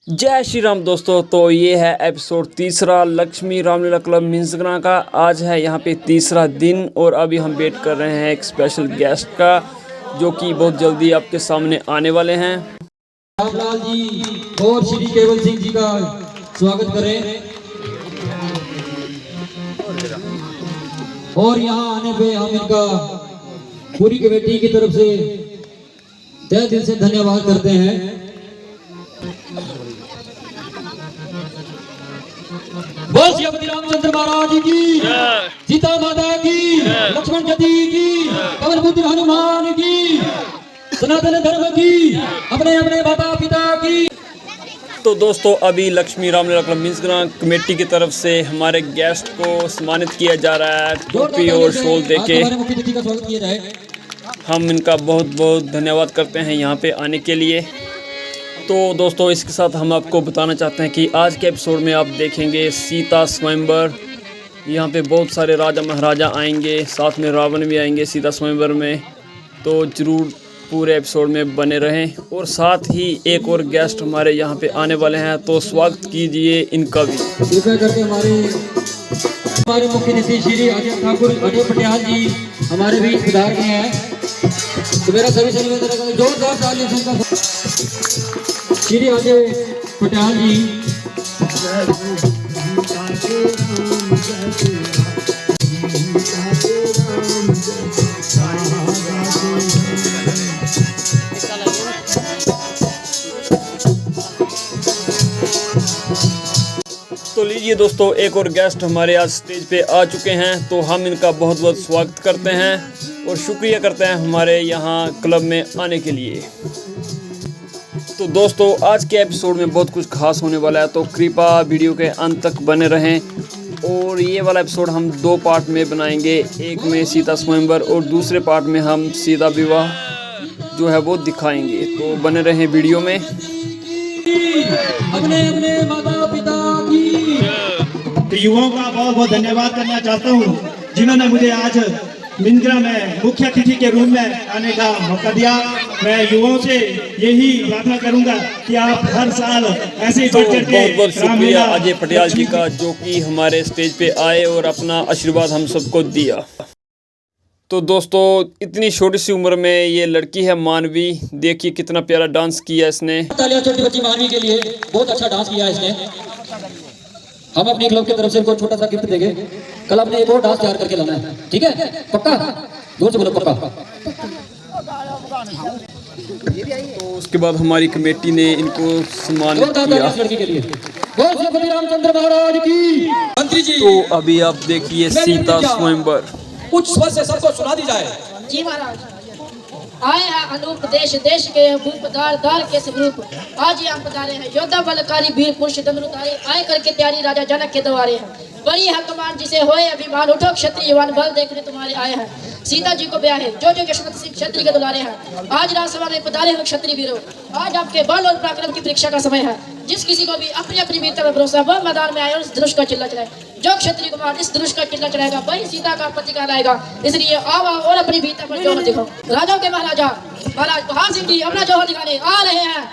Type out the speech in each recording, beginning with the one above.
जय श्री राम दोस्तों। तो ये है एपिसोड तीसरा लक्ष्मी रामलीला क्लब मिंजगना का। आज है यहाँ पे तीसरा दिन और अभी हम वेट कर रहे हैं एक स्पेशल गेस्ट का जो कि बहुत जल्दी आपके सामने आने वाले हैं। रामलाल जी और श्री केवल सिंह जी का स्वागत करें और यहाँ आने पे हम इनका पूरी कमेटी की तरफ से तहे दिल से धन्यवाद करते हैं। बोल श्री रामचंद्र महाराज की, सीता माता की, लक्ष्मण जी की, पवन पुत्र हनुमान की, सनातन धर्म की, अपने अपने माता पिता की। तो दोस्तों अभी लक्ष्मी रामलीला क्लब मिंजगना कमेटी की तरफ से हमारे गेस्ट को सम्मानित किया जा रहा है टोपी और शॉल देके। हम इनका बहुत बहुत धन्यवाद करते हैं यहाँ पे आने के लिए। तो दोस्तों इसके साथ हम आपको बताना चाहते हैं कि आज के एपिसोड में आप देखेंगे सीता स्वयंवर। यहाँ पे बहुत सारे राजा महाराजा आएंगे, साथ में रावण भी आएंगे सीता स्वयंवर में। तो ज़रूर पूरे एपिसोड में बने रहें और साथ ही एक और गेस्ट हमारे यहाँ पे आने वाले हैं, तो स्वागत कीजिए इनका भी। कृपया करके हमारे मुख्य नीति श्री अजय ठाकुर अजय पटियाल जी हमारे बीच पधार गए हैं। तो मेरा सभी से निवेदन है जोरदार तालियों से श्री अजय पटियाल जी। तो लीजिए दोस्तों एक और गेस्ट हमारे आज स्टेज पे आ चुके हैं, तो हम इनका बहुत बहुत स्वागत करते हैं और शुक्रिया करते हैं हमारे यहाँ क्लब में आने के लिए। तो दोस्तों आज के एपिसोड में बहुत कुछ खास होने वाला है, तो कृपया वीडियो के अंत तक बने रहें। और ये वाला एपिसोड हम दो पार्ट में बनाएंगे, एक में सीता स्वयंवर और दूसरे पार्ट में हम सीता विवाह जो है वो दिखाएंगे। तो बने रहें वीडियो में। अपने अपने माता पिता की। तो युवाओं का बहुत बहुत धन्यवाद करना चाहता हूँ जिन्होंने मुझे आज मिंजगना में मुख्य अतिथि के रूप में आने का मौका दिया। मैं युवाओं से यही प्रार्थना करूंगा कि आप हर साल ऐसे ही तो बहुत बहुत शुक्रिया अजय पटियाल जी का जो कि हमारे स्टेज पे आए और अपना आशीर्वाद हम सबको दिया। तो दोस्तों इतनी छोटी सी उम्र में ये लड़की है मानवी, देखिए कितना प्यारा डांस किया इसने। तालियां छोटी बच्ची मानवी के लिए, बहुत अच्छा डांस किया इसने। हम अपने क्लब की तरफ से इनको छोटा सा गिफ्ट देंगे। कल अपने एक और डांस तैयार करके लाना है, ठीक है? पक्का? जोर से बोलो पक्का। तो उसके बाद हमारी कमेटी ने इनको सम्मानित किया। लड़की के लिए बोल श्री रामचंद्र महाराज की। मंत्री जी तो अभी आप देखिए सीता स्वयंवर कुछ स्वर से सबको सुना दी जाए। जी महाराज आए हैं अनूप देश देश के भूप दार दार के स्वरूप। आज यहाँ पधारे हैं योद्धा बलकारी वीर पुरुष धनुर्धारी आए करके तैयारी राजा जनक के द्वारे हैं। बड़ी है कमान जिसे होए अभिमान उठो क्षत्रिय युवान बल देखने तुम्हारे आए हैं। सीता जी को ब्याह है जो जो यशवंत सिंह क्षत्रिय के दुलारे हैं। आज राजसभा में पधारे हुए क्षत्रिय वीरों, आज आपके बल और पराक्रम की परीक्षा का समय है। जिस किसी को भी अपनी अपनी वीरता में भरोसा वह मैदान में आए और इस धनुष का चिल्ला चलाए। जो क्षत्रिय कुमार इस धनुष का चिल्ला चलाएगा वही सीता का पति कहलाएगा। इसलिए आओ और अपनी वीरता पर जोहर दिखाओ। राजाओं के महाराजा महाराज बहार सिंह जी अपना जोहर दिखाने आ रहे हैं।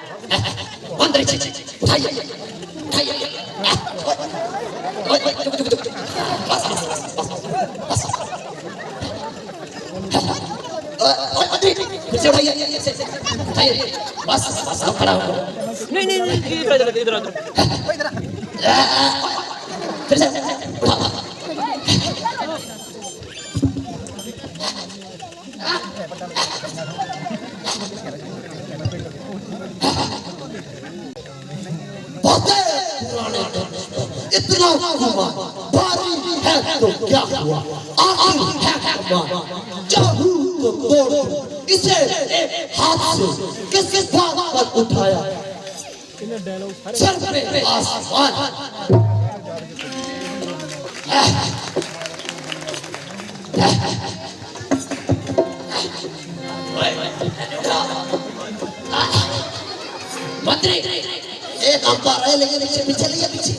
इतना हुआ भारी है तो क्या हुआ, आखिर है कमाल। चाहूं तो तोड़ इसे हाथ से किस किस बात पर उठाया, सर पे आसमान। मंत्री एक अंपायर है लेकिन पीछे पीछे लिया पीछे।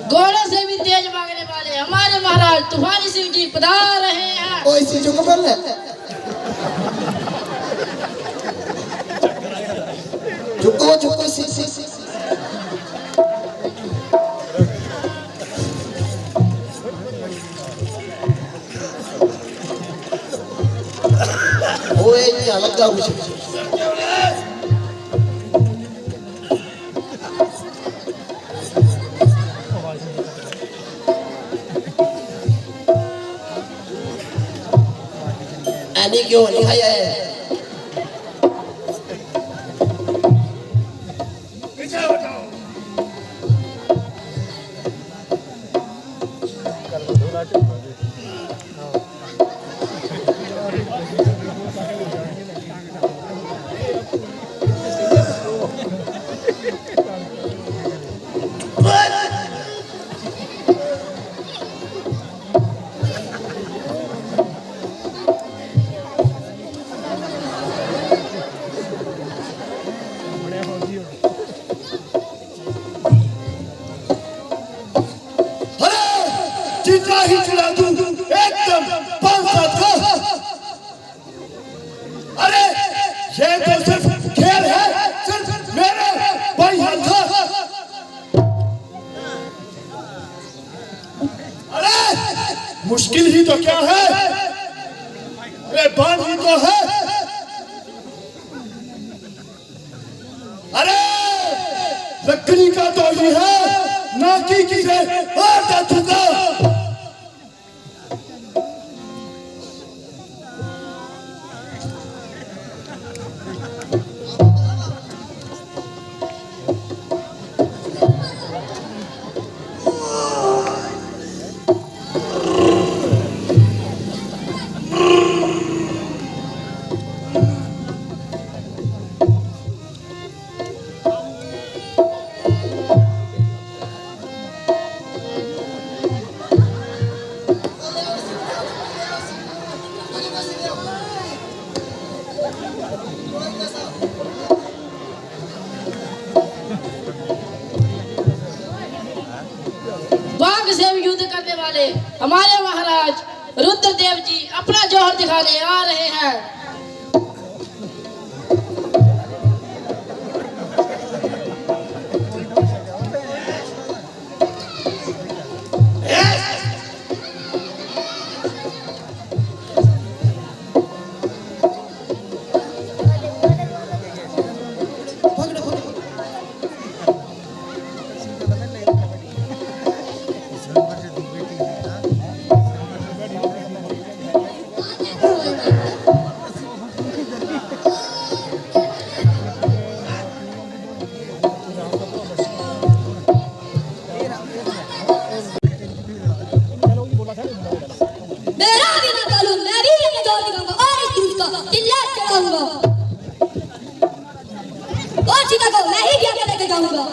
घोड़े से भी तेज भागने वाले हमारे महाराज तूफानी सिंह जी पधार रहे हैं। कोई सी जो खबर है झुको झुको सी ओए क्या लगा मुझे आने क्यों नहीं खाया है जितना ही चला दूं एकदम 5-7 का अरे ये तो सिर्फ खेल है सिर्फ मेरे भाई हाथ का अरे मुश्किल ही तो क्या है अरे बात ही तो है अरे लकड़ी का तो ही है ना कि किसे और दूंगा बाघ से युद्ध करने वाले हमारे महाराज रुद्रदेव जी अपना जौहर दिखाने आ रहे हैं। मेरा भी निकालूं, मैं भी जोर दिखाऊंगा और इस दूध का चिल्ला चढ़ाऊंगा और सीता को मैं ही ब्याह कर लेके जाऊंगा।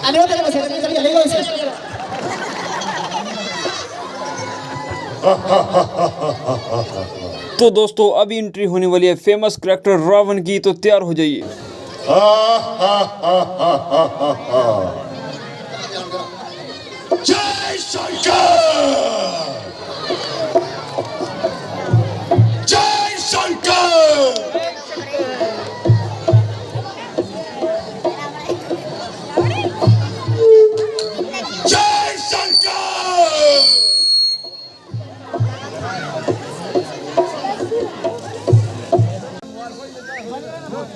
अरे वो तेरे बस चल ले लो इसे तो दोस्तों अभी एंट्री होने वाली है फेमस कैरेक्टर रावण की, तो तैयार हो जाइए। जय शंकर जय शंकर जय शंकर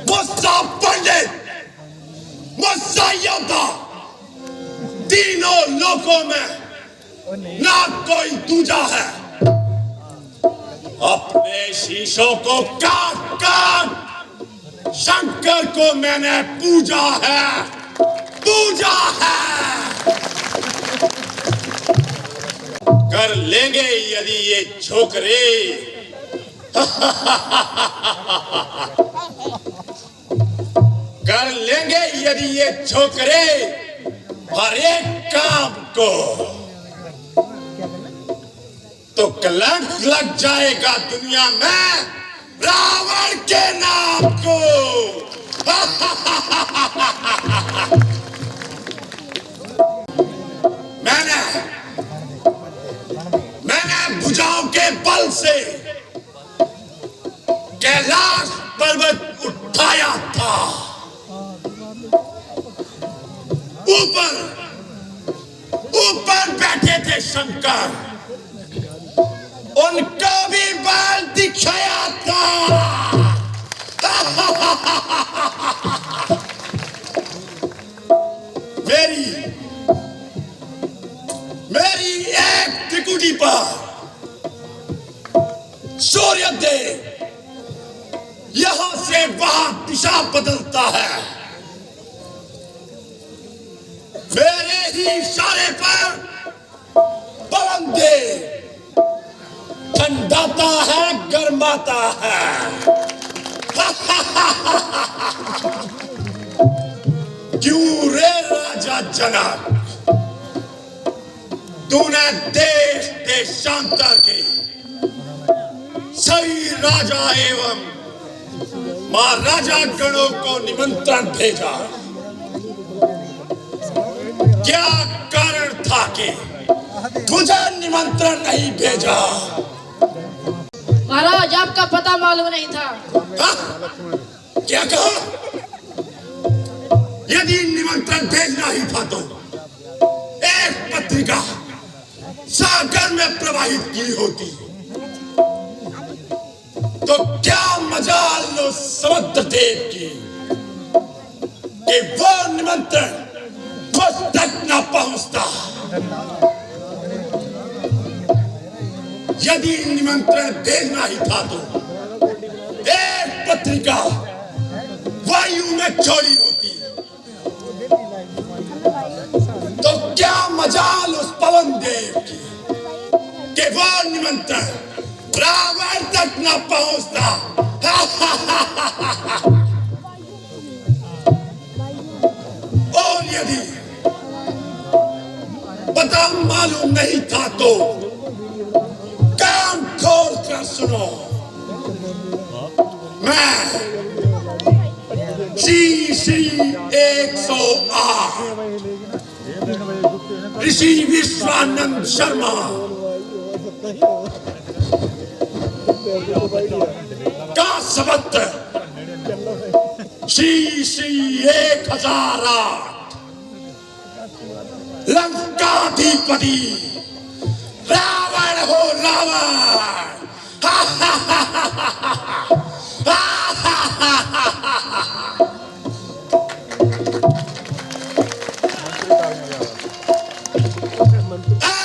मुस्सा पंडित मुस्सा योद्धा तीनों लोगों में ना कोई दूजा है। अपने शीशों को काट काट शंकर को मैंने पूजा है कर लेंगे यदि ये छोकरे कर लेंगे यदि ये छोकरे हर एक काम को तो कलंक लग जाएगा दुनिया में रावण के नाम को। ऊपर बैठे थे शंकर, उनको भी बाल दिखाया था। मेरी एक त्रिकुटी पर सूर्य देव यहां से वहां दिशा बदलता है। मेरे ही इशारे पर पवन देव ठंडाता है, गर्माता है। क्यों रे राजा जनक, तूने देश देशांतर के सभी राजा एवं महाराजा गणों को निमंत्रण भेजा। क्या कारण था कि मुझे निमंत्रण नहीं भेजा? महाराज, आपका पता मालूम नहीं था। हाँ? क्या कहा? यदि निमंत्रण भेजना ही था तो एक पत्रिका सागर में प्रवाहित की होती, तो क्या मजाल लो समुद्र देव की कि वो निमंत्रण मुझ तक न पहुंचता। यदि निमंत्रण भेजना ही था तो एक पत्रिका वायु में छोड़ी होती, तो क्या मजाल उस पवन देव की कि वो निमंत्रण रावण तक न पहुंचता। और यदि पता मालूम नहीं था तो कान खोल कर सुनो। मैं श्री 108 ऋषि विश्वानंद शर्मा का सबत्र श्री 1008 लंकाधिपति रावण हो रावण।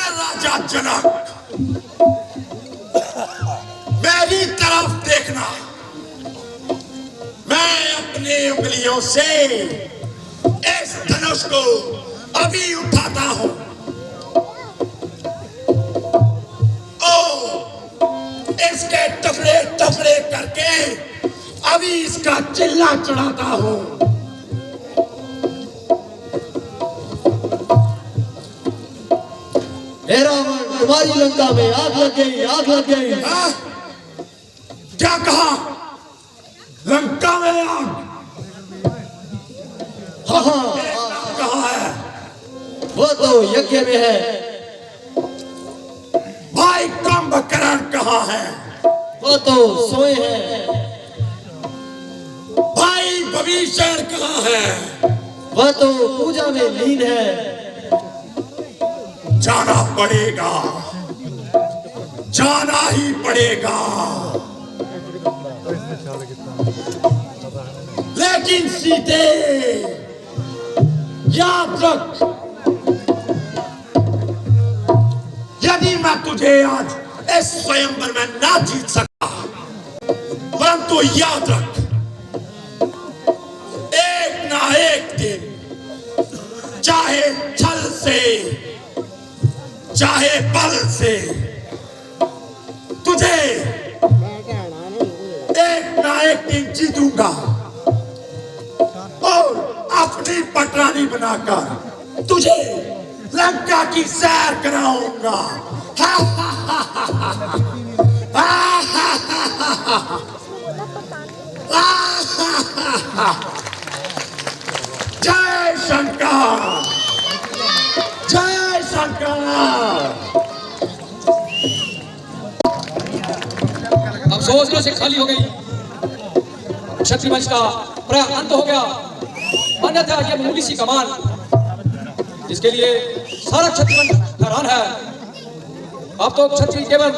राजा जनक, मेरी तरफ देखना। मैं अपनी उंगलियों से इस धनुष को अभी उठाता हूं। इसके टुकड़े टुकड़े करके अभी इसका चिल्ला चढ़ाता हूं। हे रावण, तुम्हारी लंका में आग लग गई, आग लग गई। क्या कहा? लंका में आग? हाँ हाँ, कहाँ है? वो तो यज्ञ में है। भाई कुंभकर्ण कहाँ है? वो तो सोए हैं। भाई भविष्य कहाँ है? वो तो पूजा में लीन है। जाना पड़ेगा, जाना ही पड़ेगा। लेकिन सीते याद रख, यदि मैं तुझे आज इस स्वयंवर में ना जीत सका, परंतु याद रख, एक ना एक दिन चाहे छल से चाहे बल से तुझे एक ना एक दिन जीतूंगा और अपनी पटरानी बनाकर तुझे लंका की सैर कराऊंगा। जय शंकर, जय शंकर। अब सोचने से खाली हो गई। क्षत्रिय वंश का प्राय अंत हो गया। अन्यथा यह मामूली सी कमान इसके लिए सारा क्षत्रिय हैरान है। अब तो क्षत्रिय केवल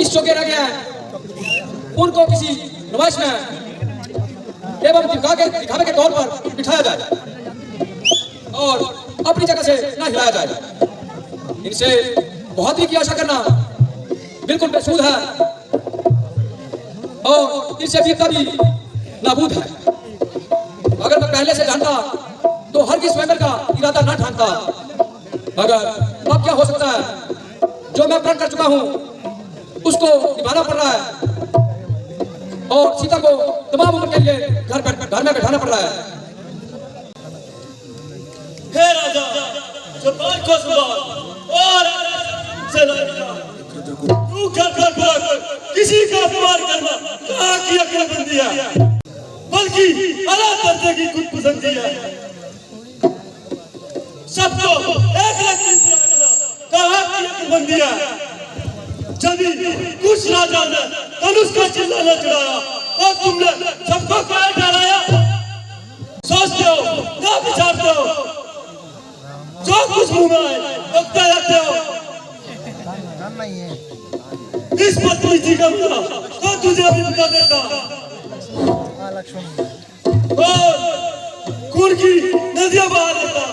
इस चौके रह गया है, उनको किसी नुमाइश में एवं दिखावे के तौर पर बिठाया जाए और अपनी जगह से न हिलाया जाए। इनसे बहादुरी की आशा करना बिल्कुल बेसूद है और इनसे वीरता भी नाबूद है। अगर मैं पहले से जानता तो हर किस स्वयंवर का इरादा न ठानता, मगर अब क्या हो सकता है, जो मैं प्रण कर चुका हूं उसको निभाना पड़ रहा है और सीता को तमाम उम्र के लिए घर में बैठाना पड़ रहा है। हे राजा, जबान को संभाल और तू घर किसी का अपमान करना कहाँ की अक्लमंदी है, बल्कि अला दर्जे की खुद पसंदी है। सबको एक कहाँ की अक्लमंदी है। जब कुछ राजा ने धनुष का चिल्लाना चढ़ाया और तुमने सबको क्या डराया। सोचते हो ना विचारते हो, जो कुछ मुंह में आए बकते रहते हो। इस बदतमीजी का मुद्दा तो तुझे अभी बता देता और खून की नदियां बहा देता,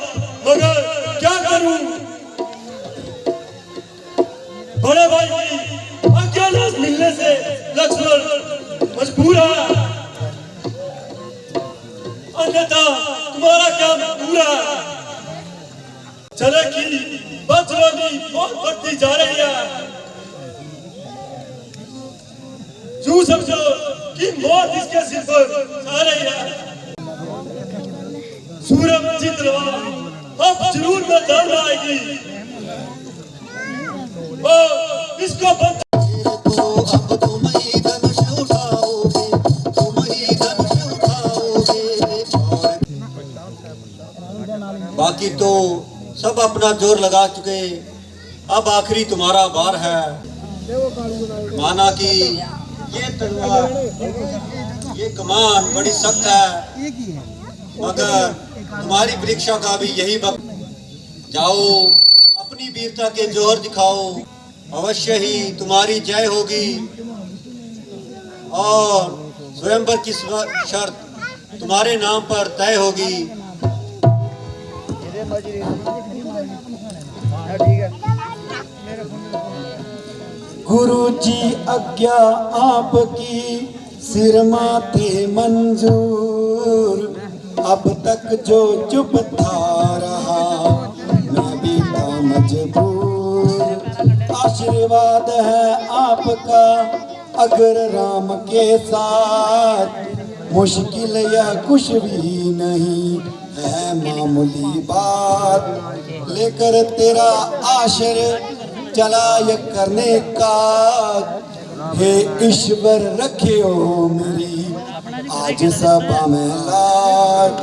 मगर क्या करूं, बड़े भाई की अज्ञात मिलने से लक्ष्मण मजबूर है, अन्यथा तुम्हारा काम पूरा है। चले की बदजवानी बहुत बढ़ती जा रही है। यूं समझो कि मौत इसके सिर पर आ रही है। सूरज तलवार अब जरूर मैदान आएगी और इसको बंद बाकी तो सब अपना जोर लगा चुके, अब आखिरी तुम्हारा बार है। माना कि ये तलवार ये कमान बड़ी सख्त है, मगर तुम्हारी परीक्षा का भी यही वक्त। जाओ अपनी वीरता के जोर दिखाओ, अवश्य ही तुम्हारी जय होगी और स्वयंवर की शर्त तुम्हारे नाम पर तय होगी। गुरु जी आज्ञा आपकी सिर माथे मंजूर, अब तक जो चुप था रहा मैं भी था मजबूर। आशीर्वाद है आपका अगर राम के साथ, मुश्किल या कुछ भी नहीं है मामूली बात। लेकर तेरा आश्रय चला ये करने का, हे ईश्वर रखे हो मेरी आज सभा में लाज।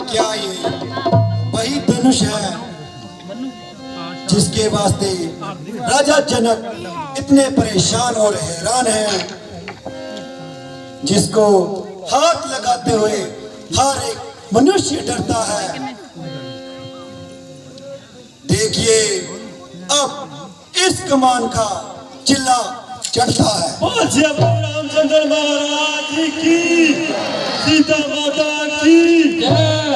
क्या ये वही धनुष है जिसके वास्ते राजा जनक इतने परेशान और हैरान हैं, जिसको हाथ लगाते हुए हर एक मनुष्य डरता है। देखिए अब इस कमान का चिल्ला चढ़ता है। रामचंद्र महाराज की, सीता माता की जय।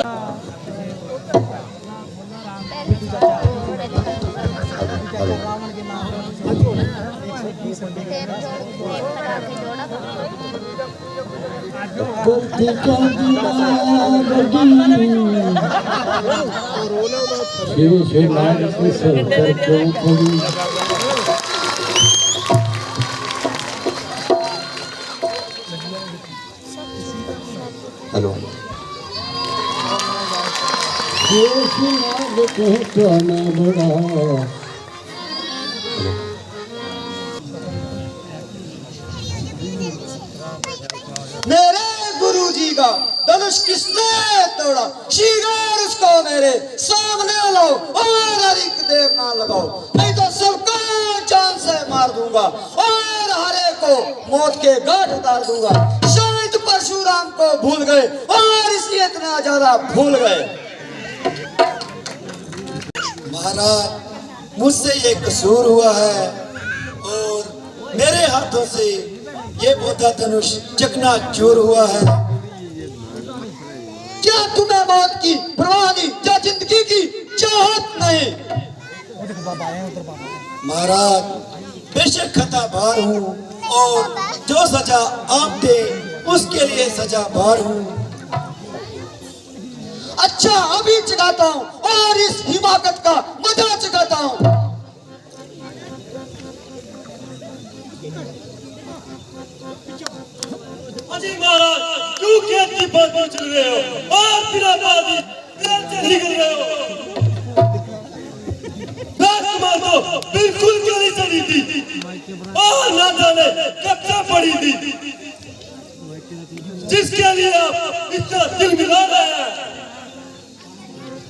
हेलो मेरे गुरुजी का धनुष किसने तोड़ा, शिकार उसको मेरे सामने लाओ और अधिक देर ना लगाओ, नहीं तो दूंगा और हरे को मौत के घाट उतार दूंगा। शायद परशुराम को भूल गए और इसलिए इतना ज्यादा भूल गए। महाराज, मुझसे ये कसूर हुआ है और मेरे हाथों से ये बोधा धनुष चकनाचूर हुआ है। क्या तुम्हें मौत की परवाह नहीं या जिंदगी की चाहत नहीं? महाराज, बेशक खताबार हूँ और जो सजा आप दे उसके लिए सजाबार हूँ। अच्छा, अभी चगाता हूँ और इस हिमाकत का मजा चगाता हूँ। अजी महाराज, क्यों खेती बात चल रहे हो और बिना बादी से निकल रहे हो? तो बिल्कुल गली चली थी और ना जाने कब से पड़ी थी, जिसके लिए आप इतना दिल मिला रहे हैं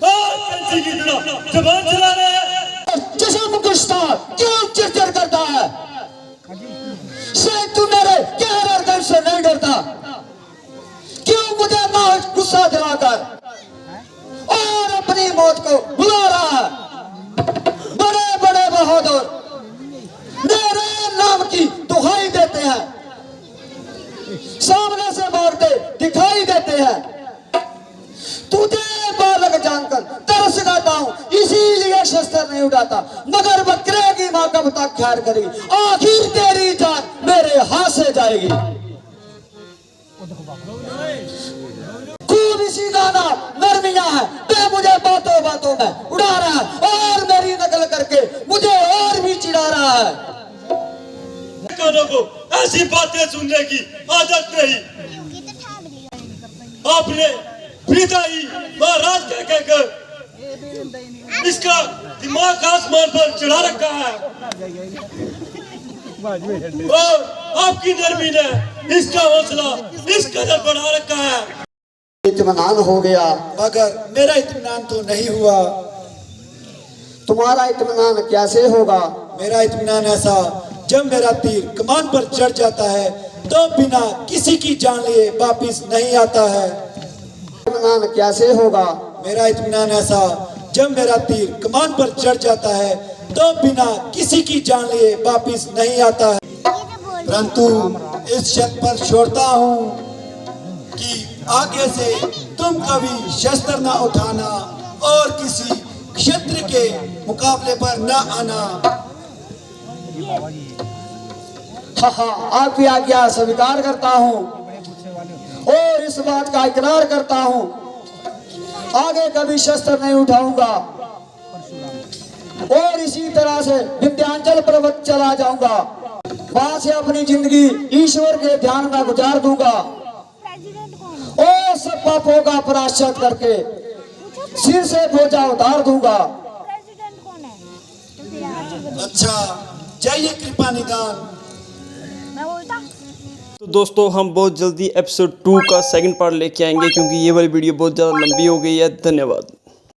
और कैंची की तरह जबान चला रहे हैं। चश्म कुश्ता क्यों चिड़चिड़ करता है? शायद तू मेरे गहरे दर्द से नहीं डरता। क्यों मुझे ना गुस्सा दिलाकर और अपनी मौत को बुला रहा है? बड़े बड़े बहादुर मेरे नाम की दुहाई देते हैं, सामने से मारते दिखाई देते हैं। तुझे बालक जानकर तरस गाता हूँ, इसीलिए शस्त्र नहीं उठाता, मगर बकरे की माँ कब तक खैर करेगी? आखिर तेरी जान मेरे हाथ से जाएगी। खूब इसी गाना नरमिया है, ते मुझे बातों बातों में उड़ा रहा है और मेरी नकल करके मुझे और भी चिढ़ा रहा है। कानों को ऐसी बातें सुनने की आदत नहीं। आपने पिता ही महाराज कहकर इसका दिमाग आसमान पर चढ़ा रखा है और आपकी नरमी ने इसका हौसला इस कदर बढ़ा रखा है। इत्मीनान हो गया, मगर मेरा इत्मीनान तो नहीं हुआ। तुम्हारा इत्मीनान कैसे होगा? मेरा इत्मीनान ऐसा, जब मेरा तीर कमान पर चढ़ जाता है तो बिना किसी की जान लिए वापिस नहीं आता है। इत्मीनान कैसे होगा? मेरा इत्मीनान ऐसा, जब मेरा तीर कमान पर चढ़ जाता है तो बिना किसी की जान लिए वापिस नहीं आता है। परंतु इस शर्त पर छोड़ता हूँ कि आगे से तुम कभी शस्त्र न उठाना और किसी क्षत्रिय के मुकाबले पर न आना। आपकी आज्ञा स्वीकार करता हूँ और इस बात का इकरार करता हूँ, आगे कभी शस्त्र नहीं उठाऊंगा और इसी तरह से विंध्याचल पर्वत चला जाऊंगा। वहां से अपनी जिंदगी ईश्वर के ध्यान में गुजार दूंगा और सब पापों का प्रायश्चित करके सिर से बोझा उतार दूंगा। अच्छा, चाहिए कृपा निदान। तो दोस्तों, हम बहुत जल्दी एपिसोड 2 का सेकंड पार्ट लेके आएंगे, क्योंकि ये वाली वीडियो बहुत ज़्यादा लंबी हो गई है। धन्यवाद।